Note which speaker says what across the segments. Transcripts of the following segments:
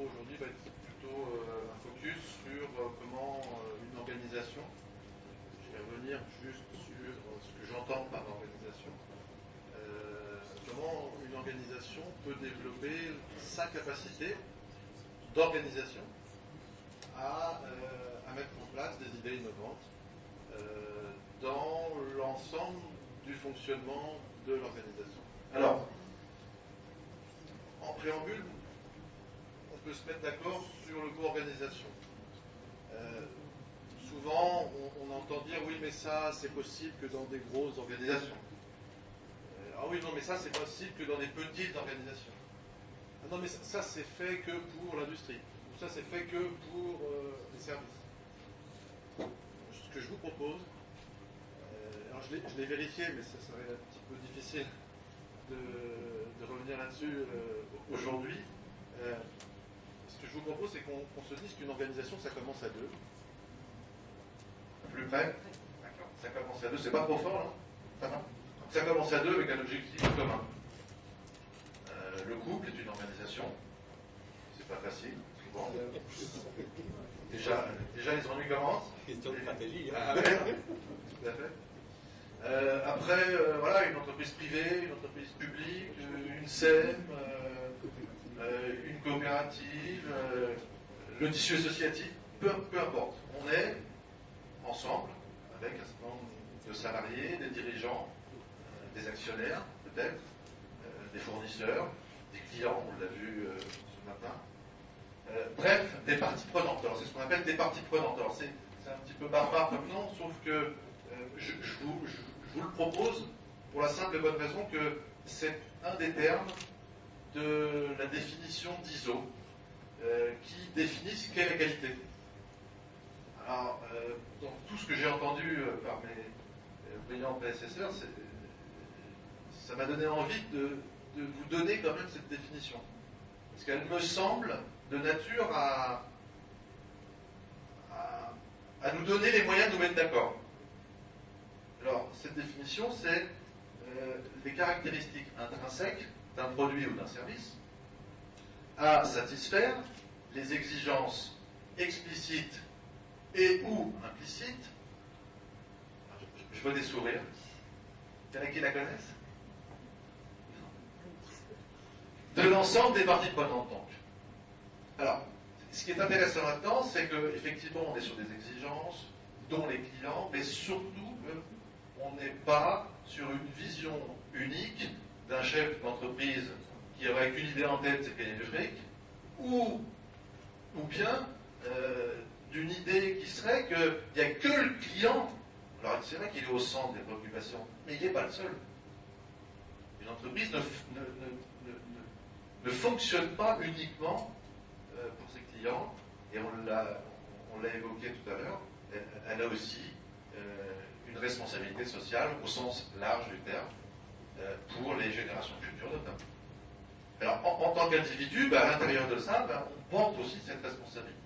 Speaker 1: aujourd'hui va être plutôt un focus sur comment une organisation, je vais revenir juste sur ce que j'entends par organisation, comment une organisation peut développer sa capacité d'organisation à mettre en place des idées innovantes dans l'ensemble du fonctionnement de l'organisation. Alors, en préambule, on peut se mettre d'accord sur le mot organisation. Souvent, on entend dire oui, mais ça, c'est possible que dans des grosses organisations. Ah oui, non, mais ça, c'est possible que dans des petites organisations. Ah non, mais ça, c'est fait que pour l'industrie. Ou ça, c'est fait que pour les services. Ce que je vous propose, alors je l'ai vérifié, mais ça serait un petit peu difficile de revenir là-dessus aujourd'hui. Ce que je vous propose, c'est qu'on se dise qu'une organisation, ça commence à deux. Plus près. D'accord. Ça commence à deux. C'est pas trop fort, là. Ça va. Ça commence à deux avec un objectif commun. Le couple est une organisation. C'est pas facile, souvent. Déjà les ennuis commencent.
Speaker 2: Question de stratégie.
Speaker 1: Ah, ouais. Tout à fait. Après, voilà, une entreprise privée, une entreprise publique, une SEM, une coopérative, le tissu associatif, peu importe. On est ensemble, avec un certain nombre de salariés, des dirigeants, des actionnaires, peut-être, des fournisseurs, des clients, on l'a vu ce matin. Bref, des parties prenantes. Alors, c'est ce qu'on appelle des parties prenantes. Alors, c'est un petit peu barbare comme nom, sauf que je vous le propose pour la simple et bonne raison que c'est un des termes de la définition d'ISO qui définit ce qu'est la qualité. Alors, dans tout ce que j'ai entendu par mes brillants prédécesseurs, ça m'a donné envie de vous donner quand même cette définition. Parce qu'elle me semble de nature à nous donner les moyens de nous mettre d'accord. Alors, cette définition, c'est les caractéristiques intrinsèques d'un produit ou d'un service à satisfaire les exigences explicites et ou implicites. Je veux des sourires. Il y en a qui la connaissent? De l'ensemble des parties prenantes, donc. Alors, ce qui est intéressant maintenant, c'est qu'effectivement, on est sur des exigences, dont les clients, mais surtout, on n'est pas sur une vision unique d'un chef d'entreprise qui aurait qu'une idée en tête, c'est gagner du fric, ou bien d'une idée qui serait qu'il n'y a que le client. Alors, c'est vrai qu'il est au centre des préoccupations, mais il n'est pas le seul. Une entreprise ne fonctionne pas uniquement pour ses clients, et on l'a évoqué tout à l'heure, elle a aussi une responsabilité sociale au sens large du terme pour les générations futures notamment. Alors en tant qu'individu, à l'intérieur de ça, on porte aussi cette responsabilité.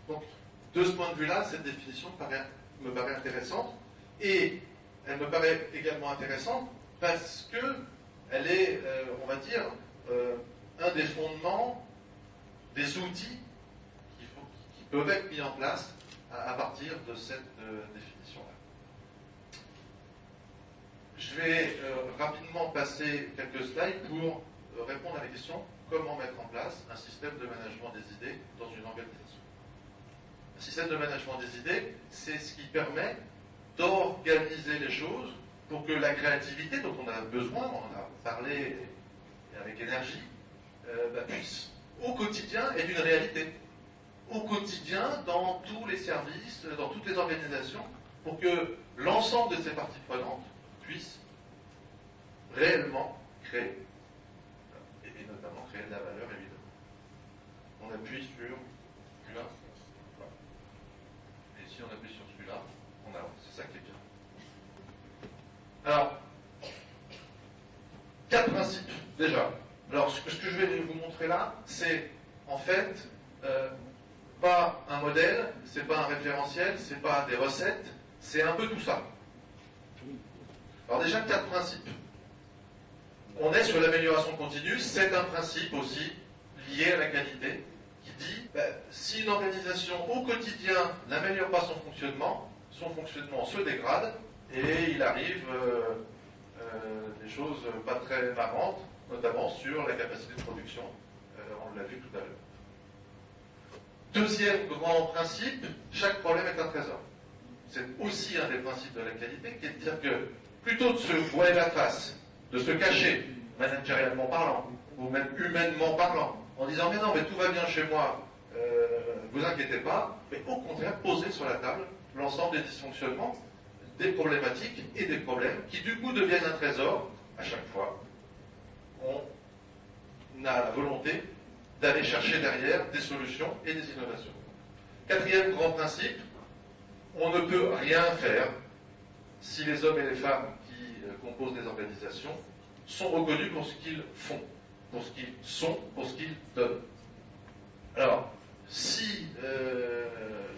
Speaker 1: Donc de ce point de vue-là, cette définition me paraît intéressante, et elle me paraît également intéressante parce que elle est, on va dire, un des fondements, des outils qui peuvent être mis en place à partir de cette définition-là. Je vais rapidement passer quelques slides pour répondre à la question comment mettre en place un système de management des idées dans une organisation. Un système de management des idées, c'est ce qui permet d'organiser les choses pour que la créativité dont on a besoin, on en a parlé avec énergie, puisse au quotidien être une réalité. Au quotidien, dans tous les services, dans toutes les organisations, pour que l'ensemble de ces parties prenantes puissent réellement créer, et notamment créer de la valeur, évidemment. On appuie sur celui-là, et si on appuie sur celui-là, on avance. C'est ça qui est bien. Alors, 4 principes, déjà. Alors, ce que je vais vous montrer là, c'est en fait pas un modèle, c'est pas un référentiel, c'est pas des recettes, c'est un peu tout ça. Alors déjà, 4 principes. On est sur l'amélioration continue, c'est un principe aussi lié à la qualité, qui dit si une organisation au quotidien n'améliore pas son fonctionnement se dégrade et il arrive des choses pas très marrantes, notamment sur la capacité de production. On l'a vu tout à l'heure. Deuxième grand principe, chaque problème est un trésor. C'est aussi un des principes de la qualité, qui est de dire que plutôt de se voiler la face, de se cacher, managérialement parlant, ou même humainement parlant, en disant mais non, mais tout va bien chez moi, vous inquiétez pas, mais au contraire, poser sur la table l'ensemble des dysfonctionnements, des problématiques et des problèmes qui du coup deviennent un trésor à chaque fois. On a la volonté d'aller chercher derrière des solutions et des innovations. Quatrième grand principe, on ne peut rien faire si les hommes et les femmes qui composent des organisations sont reconnus pour ce qu'ils font, pour ce qu'ils sont, pour ce qu'ils donnent. Alors, si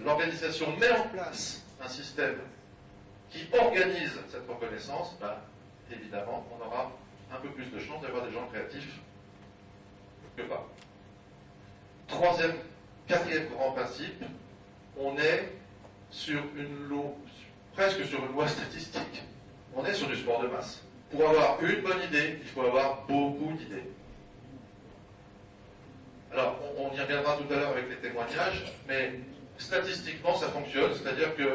Speaker 1: l'organisation met en place un système qui organise cette reconnaissance, évidemment, on aura un peu plus de chances d'avoir des gens créatifs que pas. Quatrième grand principe, on est presque sur une loi statistique. On est sur du sport de masse. Pour avoir une bonne idée, il faut avoir beaucoup d'idées. Alors, on y reviendra tout à l'heure avec les témoignages, mais statistiquement, ça fonctionne, c'est-à-dire que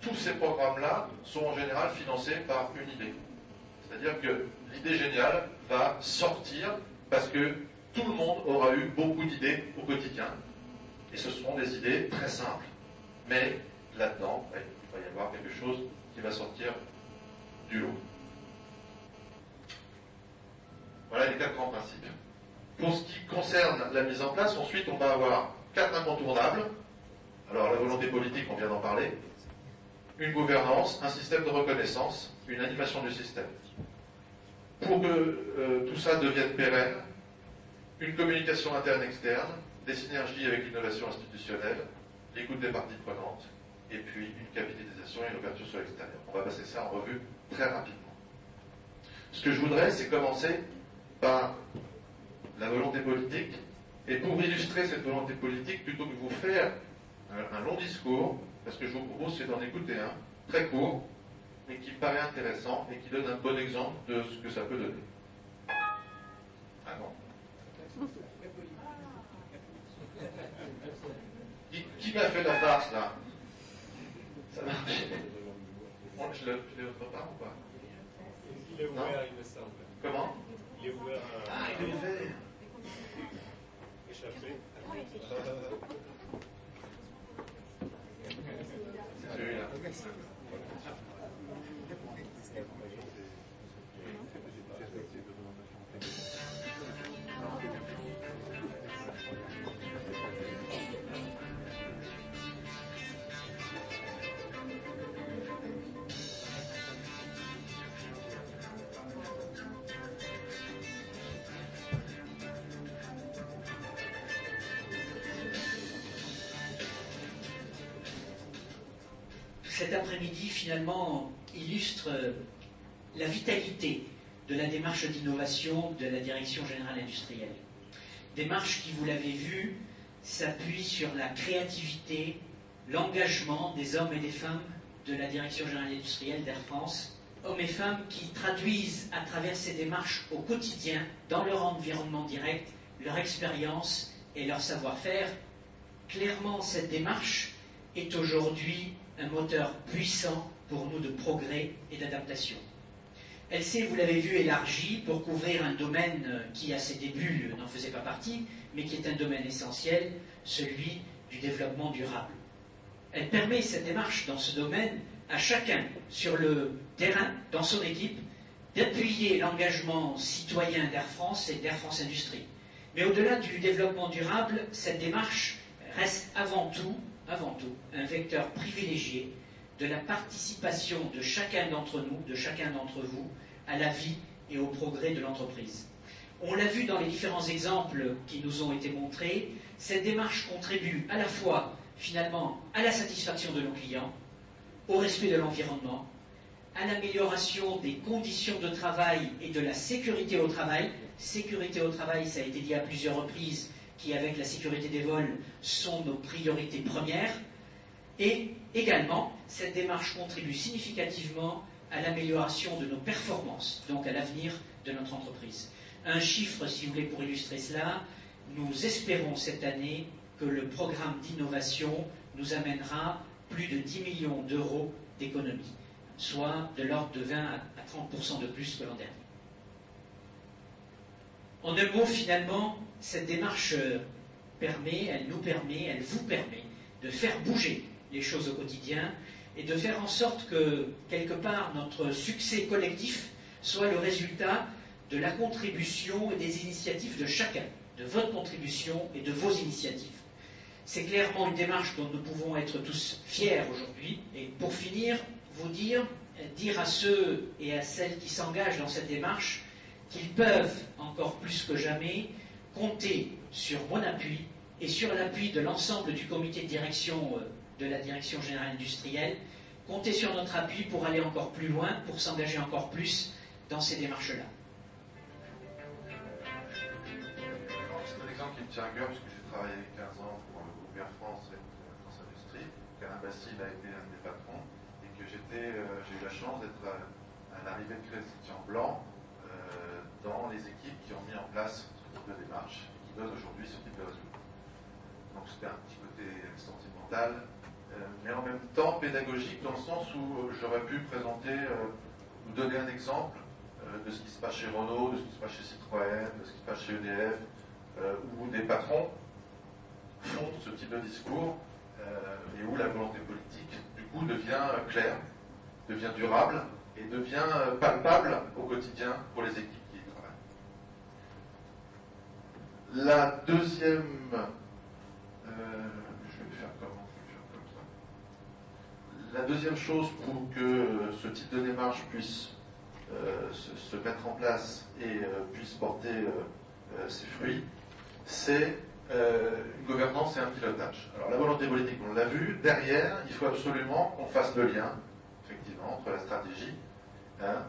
Speaker 1: tous ces programmes-là sont en général financés par une idée. C'est-à-dire que l'idée géniale va sortir parce que tout le monde aura eu beaucoup d'idées au quotidien. Et ce seront des idées très simples. Mais là-dedans, il va y avoir quelque chose qui va sortir du lot. Voilà les 4 grands principes. Pour ce qui concerne la mise en place, ensuite on va avoir 4 incontournables. Alors la volonté politique, on vient d'en parler. Une gouvernance, un système de reconnaissance, une animation du système. Pour que tout ça devienne pérenne, une communication interne-externe, des synergies avec l'innovation institutionnelle, l'écoute des parties prenantes, et puis une capitalisation et une ouverture sur l'extérieur. On va passer ça en revue très rapidement. Ce que je voudrais, c'est commencer par la volonté politique, et pour illustrer cette volonté politique, plutôt que de vous faire un long discours, parce que je vous propose, c'est d'en écouter un, très court, mais qui me paraît intéressant et qui donne un bon exemple de ce que ça peut donner. Ah non. Qui m'a fait la farce là? Ça marche. Je l'ai autre part ou pas?
Speaker 2: Il est ouvert, il me semble.
Speaker 1: Comment?
Speaker 2: Il est ouvert.
Speaker 1: Ah, il est ouvert.
Speaker 2: Échappé.
Speaker 1: C'est celui-là.
Speaker 3: Cet après-midi, finalement, illustre la vitalité de la démarche d'innovation de la Direction générale industrielle. Démarche qui, vous l'avez vu, s'appuie sur la créativité, l'engagement des hommes et des femmes de la Direction générale industrielle d'Air France, hommes et femmes qui traduisent à travers ces démarches au quotidien, dans leur environnement direct, leur expérience et leur savoir-faire. Clairement, cette démarche est aujourd'hui un moteur puissant pour nous de progrès et d'adaptation. Elle s'est, vous l'avez vu, élargie pour couvrir un domaine qui, à ses débuts, n'en faisait pas partie, mais qui est un domaine essentiel, celui du développement durable. Elle permet, cette démarche dans ce domaine, à chacun, sur le terrain, dans son équipe, d'appuyer l'engagement citoyen d'Air France et d'Air France Industrie. Mais au-delà du développement durable, cette démarche reste avant tout un vecteur privilégié de la participation de chacun d'entre nous, de chacun d'entre vous, à la vie et au progrès de l'entreprise. On l'a vu dans les différents exemples qui nous ont été montrés, cette démarche contribue à la fois, finalement, à la satisfaction de nos clients, au respect de l'environnement, à l'amélioration des conditions de travail et de la sécurité au travail. Sécurité au travail, ça a été dit à plusieurs reprises, qui, avec la sécurité des vols, sont nos priorités premières. Et également, cette démarche contribue significativement à l'amélioration de nos performances, donc à l'avenir de notre entreprise. Un chiffre, si vous voulez, pour illustrer cela, nous espérons cette année que le programme d'innovation nous amènera plus de 10 millions d'euros d'économies, soit de l'ordre de 20 à 30% de plus que l'an dernier. En un mot, finalement, cette démarche elle vous permet de faire bouger les choses au quotidien et de faire en sorte que, quelque part, notre succès collectif soit le résultat de la contribution et des initiatives de chacun, de votre contribution et de vos initiatives. C'est clairement une démarche dont nous pouvons être tous fiers aujourd'hui. Et pour finir, vous dire à ceux et à celles qui s'engagent dans cette démarche qu'ils peuvent, encore plus que jamais, compter sur mon appui et sur l'appui de l'ensemble du comité de direction de la Direction Générale Industrielle, compter sur notre appui pour aller encore plus loin, pour s'engager encore plus dans ces démarches-là.
Speaker 1: C'est un exemple qui me tient à cœur, parce que j'ai travaillé 15 ans pour le groupe Air France et France Industrie. Alain Bastide a été un des patrons, et que j'ai eu la chance d'être à l'arrivée de Christian Blanc dans les équipes qui ont mis en place ce type de démarche et qui donnent aujourd'hui ce type de résultat. Donc c'était un petit côté sentimental, mais en même temps pédagogique, dans le sens où j'aurais pu présenter, vous donner un exemple de ce qui se passe chez Renault, de ce qui se passe chez Citroën, de ce qui se passe chez EDF, où des patrons font ce type de discours et où la volonté politique, du coup, devient claire, devient durable et devient palpable au quotidien pour les équipes qui y travaillent. La deuxième... je vais le faire comment? Je vais faire comme ça. La deuxième chose pour que ce type de démarche puisse se mettre en place et puisse porter ses fruits, c'est une gouvernance et un pilotage. Alors la volonté politique, on l'a vu, derrière, il faut absolument qu'on fasse le lien, effectivement, entre la stratégie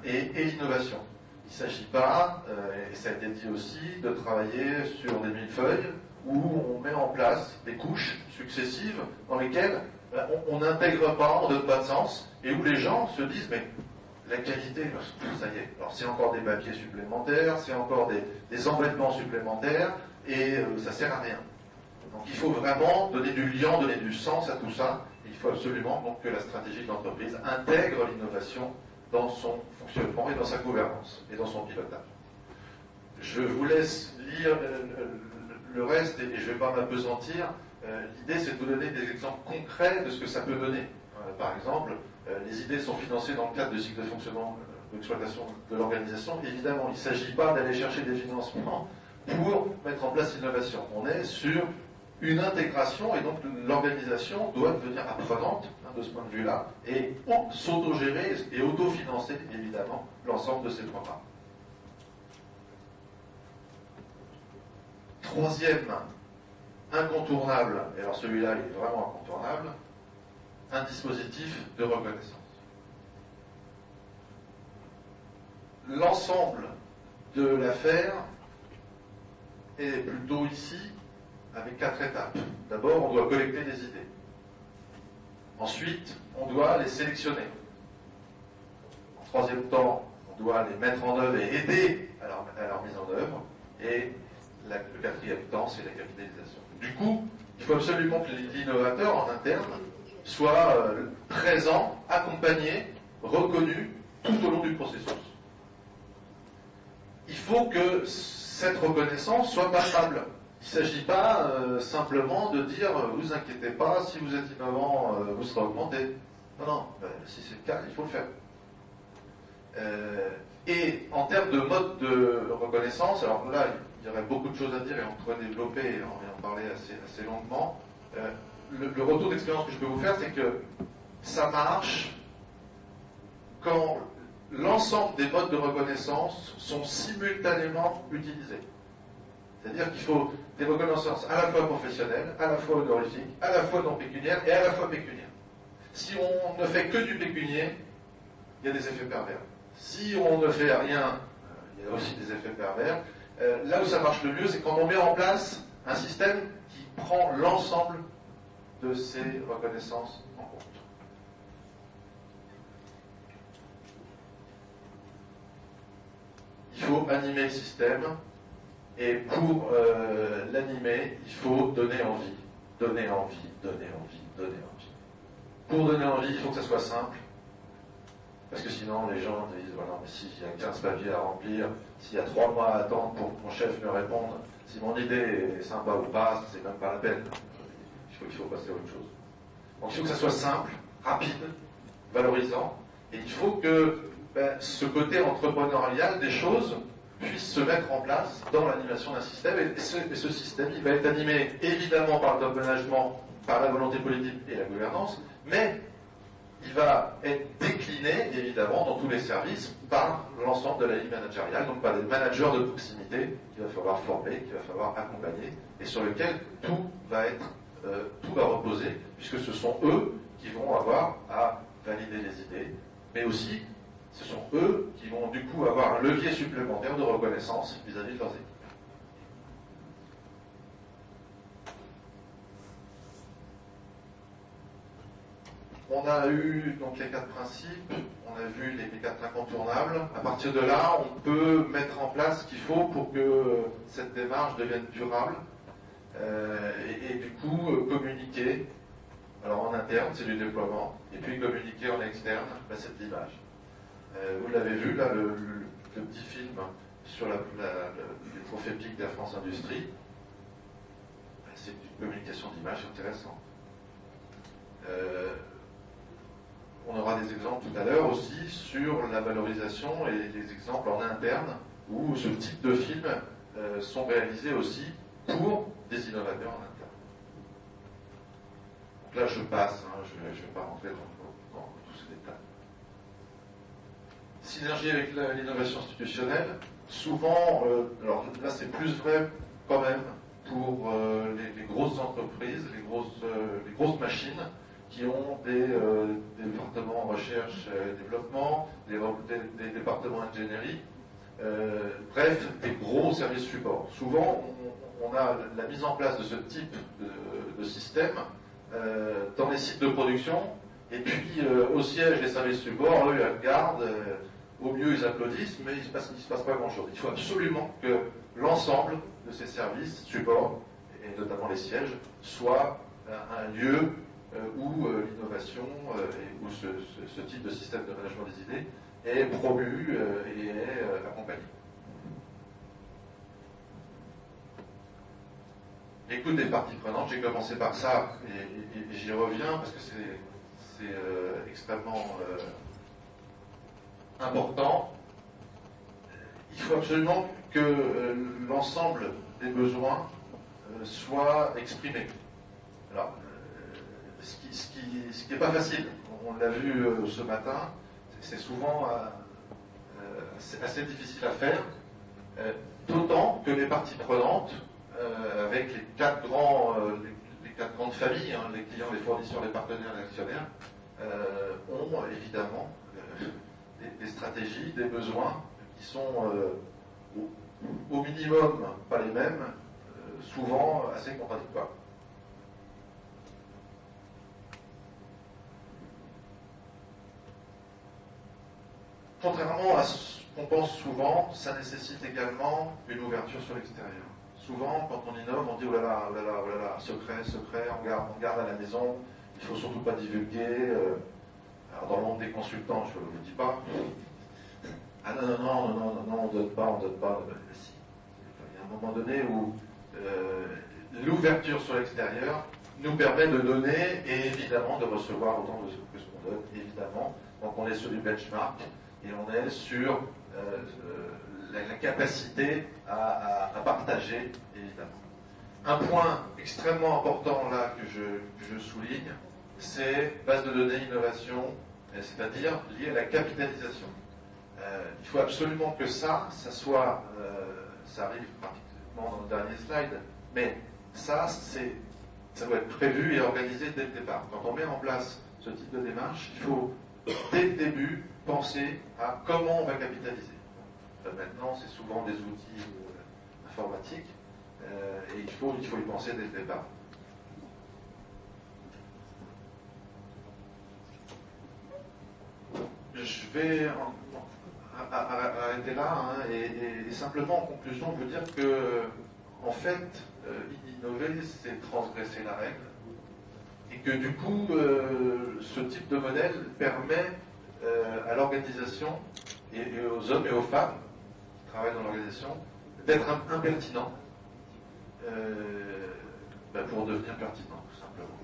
Speaker 1: et l'innovation. Il ne s'agit pas, et ça a été dit aussi, de travailler sur des millefeuilles où on met en place des couches successives dans lesquelles on n'intègre pas, on ne donne pas de sens, et où les gens se disent, mais la qualité, ça y est, alors c'est encore des papiers supplémentaires, c'est encore des embêtements supplémentaires, et ça ne sert à rien. Donc il faut vraiment donner du lien, donner du sens à tout ça. Il faut absolument donc, que la stratégie de l'entreprise intègre l'innovation dans son fonctionnement et dans sa gouvernance et dans son pilotage. Je vous laisse lire le reste et je ne vais pas m'apesantir. L'idée, c'est de vous donner des exemples concrets de ce que ça peut donner. Par exemple, les idées sont financées dans le cadre du cycle de fonctionnement d'exploitation de l'organisation. Évidemment, il ne s'agit pas d'aller chercher des financements pour mettre en place l'innovation. On est sur une intégration et donc l'organisation doit devenir apprenante de ce point de vue-là et s'autogérer et autofinancer évidemment l'ensemble de ces programmes. Troisième incontournable, et alors celui-là il est vraiment incontournable, un dispositif de reconnaissance. L'ensemble de l'affaire est plutôt ici avec 4 étapes. D'abord, on doit collecter des idées. Ensuite, on doit les sélectionner. En troisième temps, on doit les mettre en œuvre et aider à leur mise en œuvre. Et le quatrième temps, c'est la capitalisation. Du coup, il faut absolument que l'innovateur en interne soit présent, accompagné, reconnu tout au long du processus. Il faut que cette reconnaissance soit palpable. Il ne s'agit pas simplement de dire vous inquiétez pas, si vous êtes innovant, vous serez augmenté. Non, si c'est le cas, il faut le faire. Et en termes de mode de reconnaissance, alors là, il y aurait beaucoup de choses à dire et on pourrait développer et en parler assez longuement. Le retour d'expérience que je peux vous faire, c'est que ça marche quand l'ensemble des modes de reconnaissance sont simultanément utilisés. C'est-à-dire qu'il faut des reconnaissances à la fois professionnelles, à la fois honorifiques, à la fois non pécuniaires et à la fois pécuniaires. Si on ne fait que du pécunier, il y a des effets pervers. Si on ne fait rien, il y a aussi des effets pervers. Là où ça marche le mieux, c'est quand on met en place Un système qui prend l'ensemble de ces reconnaissances en compte. Il faut animer le système, et pour l'animer, il faut donner envie. Donner envie, donner envie, donner envie. Pour donner envie, il faut que ça soit simple, parce que sinon les gens disent, voilà, mais s'il y a 15 papiers à remplir, s'il y a 3 mois à attendre pour que mon chef me réponde, si mon idée est sympa ou pas, c'est même pas la peine. Il faut passer à autre chose. Donc il faut que ça soit simple, rapide, valorisant, et il faut que ce côté entrepreneurial des choses puisse se mettre en place dans l'animation d'un système, et ce système, il va être animé évidemment par le top management, par la volonté politique et la gouvernance, mais il va être décliné évidemment dans tous les services par l'ensemble de la ligne managériale, donc par des managers de proximité qu'il va falloir former, qu'il va falloir accompagner, et sur lesquels tout va reposer, puisque ce sont eux qui vont avoir à valider les idées, mais aussi ce sont eux qui vont du coup avoir un levier supplémentaire de reconnaissance vis-à-vis de leurs équipes. On a eu donc les 4 principes, on a vu les 4 incontournables. À partir de là, on peut mettre en place ce qu'il faut pour que cette démarche devienne durable et du coup communiquer. Alors en interne, c'est du déploiement, et puis communiquer en externe, c'est de l'image. Vous l'avez vu, là, le petit film sur les trophées PIC d'Air France Industrie. C'est une communication d'image intéressante. On aura des exemples tout à l'heure aussi sur la valorisation et des exemples en interne où ce type de films sont réalisés aussi pour des innovateurs en interne. Donc là, je passe, je ne vais pas rentrer dans tous ces détails. Synergie avec l'innovation institutionnelle, souvent, alors là c'est plus vrai quand même pour les grosses entreprises, les grosses machines qui ont des départements recherche et développement, des départements ingénierie, bref, des gros services support. Souvent, on a la mise en place de ce type de système dans les sites de production, et puis au siège des services support, eux ils regardent, au mieux ils applaudissent, mais il ne se passe pas grand-chose. Il faut absolument que l'ensemble de ces services support, et notamment les sièges, soient un lieu où l'innovation et où ce type de système de management des idées est promu et est accompagné. L'écoute des parties prenantes, j'ai commencé par ça et j'y reviens parce que c'est extrêmement important. Il faut absolument que l'ensemble des besoins soit exprimé. Alors, ce qui n'est pas facile, on l'a vu ce matin, c'est souvent assez difficile à faire, d'autant que les parties prenantes, avec les quatre grandes familles, les clients, les fournisseurs, les partenaires, les actionnaires, ont évidemment des stratégies, des besoins qui sont au minimum pas les mêmes, souvent assez contradictoires. Contrairement à ce qu'on pense souvent, ça nécessite également une ouverture sur l'extérieur. Souvent, quand on innove, on dit oh là là, oh là là, oh là là, secret, on garde à la maison, il ne faut surtout pas divulguer. Alors dans le monde des consultants, je ne vous dis pas. Ah non, on donne pas. Si. Il y a un moment donné où l'ouverture sur l'extérieur nous permet de donner et évidemment de recevoir autant que ce qu'on donne, évidemment. Donc on est sur du benchmark et on est sur la capacité à partager, évidemment. Un point extrêmement important là que je souligne, c'est base de données innovation, c'est-à-dire lié à la capitalisation. Il faut absolument que ça soit, ça arrive pratiquement dans le dernier slide, mais ça doit être prévu et organisé dès le départ. Quand on met en place ce type de démarche, il faut dès le début penser à comment on va capitaliser. Maintenant, c'est souvent des outils informatiques, Et il faut y penser dès le départ. Je vais arrêter là, hein, et simplement en conclusion vous dire que, en fait, innover, c'est transgresser la règle, et que du coup, ce type de modèle permet à l'organisation et aux hommes et aux femmes qui travaillent dans l'organisation d'être impertinents pour devenir pertinents, tout simplement.